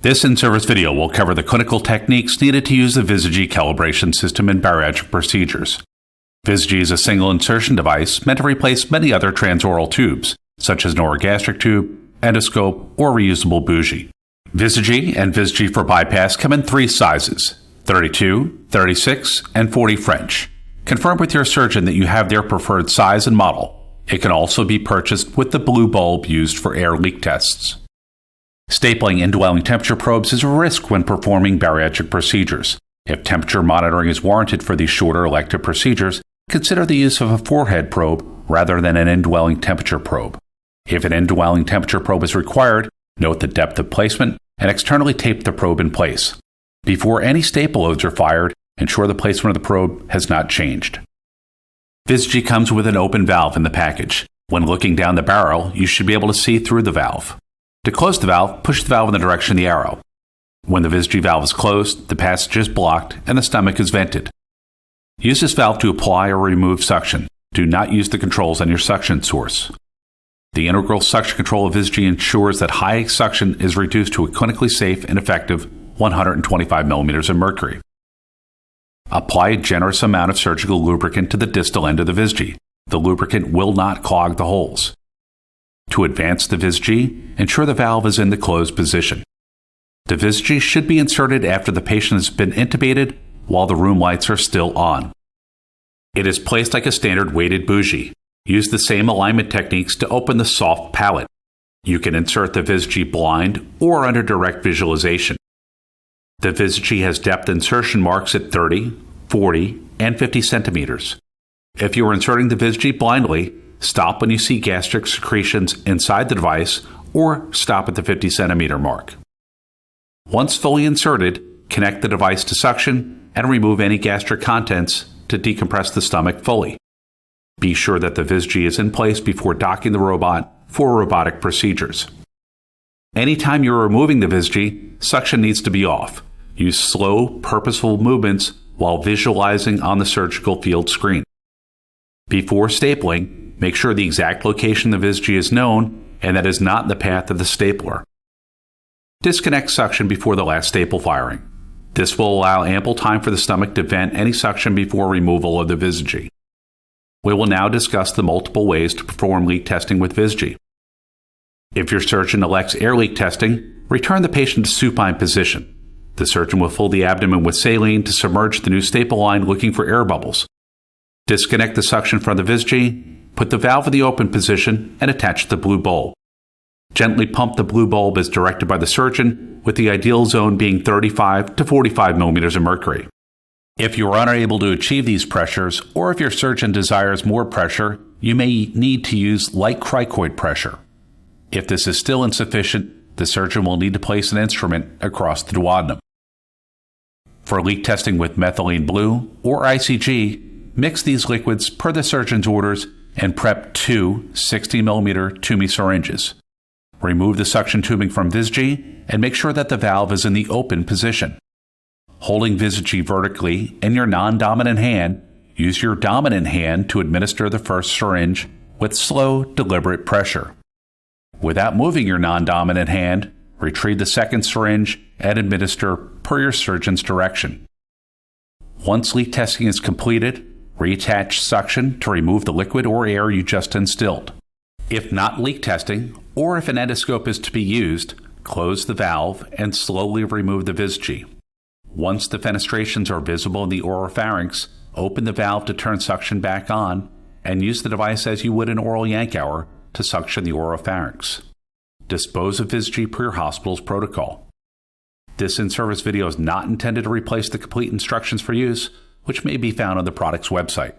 This in-service video will cover the clinical techniques needed to use the ViSiGi calibration system in bariatric procedures. ViSiGi is a single insertion device meant to replace many other transoral tubes, such as an orogastric tube, endoscope, or reusable bougie. ViSiGi and ViSiGi for bypass come in three sizes: 32, 36, and 40 French. Confirm with your surgeon that you have their preferred size and model. It can also be purchased with the blue bulb used for air leak tests. Stapling indwelling temperature probes is a risk when performing bariatric procedures. If temperature monitoring is warranted for these shorter elective procedures, consider the use of a forehead probe rather than an indwelling temperature probe. If an indwelling temperature probe is required, note the depth of placement and externally tape the probe in place. Before any staple loads are fired, ensure the placement of the probe has not changed. ViSiGi comes with an open valve in the package. When looking down the barrel, you should be able to see through the valve. To close the valve, push the valve in the direction of the arrow. When the ViSiGi valve is closed, the passage is blocked and the stomach is vented. Use this valve to apply or remove suction. Do not use the controls on your suction source. The integral suction control of ViSiGi ensures that high suction is reduced to a clinically safe and effective 125 millimeters of mercury. Apply a generous amount of surgical lubricant to the distal end of the ViSiGi. The lubricant will not clog the holes. To advance the ViSiGi, ensure the valve is in the closed position. The ViSiGi should be inserted after the patient has been intubated while the room lights are still on. It is placed like a standard weighted bougie. Use the same alignment techniques to open the soft palate. You can insert the ViSiGi blind or under direct visualization. The ViSiGi has depth insertion marks at 30, 40, and 50 centimeters. If you are inserting the ViSiGi blindly, stop when you see gastric secretions inside the device or stop at the 50 centimeter mark. Once fully inserted, connect the device to suction and remove any gastric contents to decompress the stomach fully. Be sure that the ViSiGi is in place before docking the robot for robotic procedures. Anytime you're removing the ViSiGi, suction needs to be off. Use slow, purposeful movements while visualizing on the surgical field screen. Before stapling, make sure the exact location of the ViSiGi is known and that it is not in the path of the stapler. Disconnect suction before the last staple firing. This will allow ample time for the stomach to vent any suction before removal of the ViSiGi. We will now discuss the multiple ways to perform leak testing with ViSiGi. If your surgeon elects air leak testing, return the patient to supine position. The surgeon will fill the abdomen with saline to submerge the new staple line looking for air bubbles. Disconnect the suction from the ViSiGi, put the valve in the open position, and attach the blue bulb. Gently pump the blue bulb as directed by the surgeon, with the ideal zone being 35 to 45 millimeters of mercury. If you are unable to achieve these pressures, or if your surgeon desires more pressure, you may need to use light cricoid pressure. If this is still insufficient, the surgeon will need to place an instrument across the duodenum. For leak testing with methylene blue or ICG, mix these liquids per the surgeon's orders and prep two 60 millimeter TUMI syringes. Remove the suction tubing from ViSiGi and make sure that the valve is in the open position. Holding ViSiGi vertically in your non-dominant hand, use your dominant hand to administer the first syringe with slow, deliberate pressure. Without moving your non-dominant hand, retrieve the second syringe and administer per your surgeon's direction. Once leak testing is completed, reattach suction to remove the liquid or air you just instilled. If not leak testing, or if an endoscope is to be used, close the valve and slowly remove the ViSiGi. Once the fenestrations are visible in the oropharynx, open the valve to turn suction back on and use the device as you would an oral yank hour to suction the oropharynx. Dispose of ViSiGi per your hospital's protocol. This in-service video is not intended to replace the complete instructions for use, which may be found on the product's website.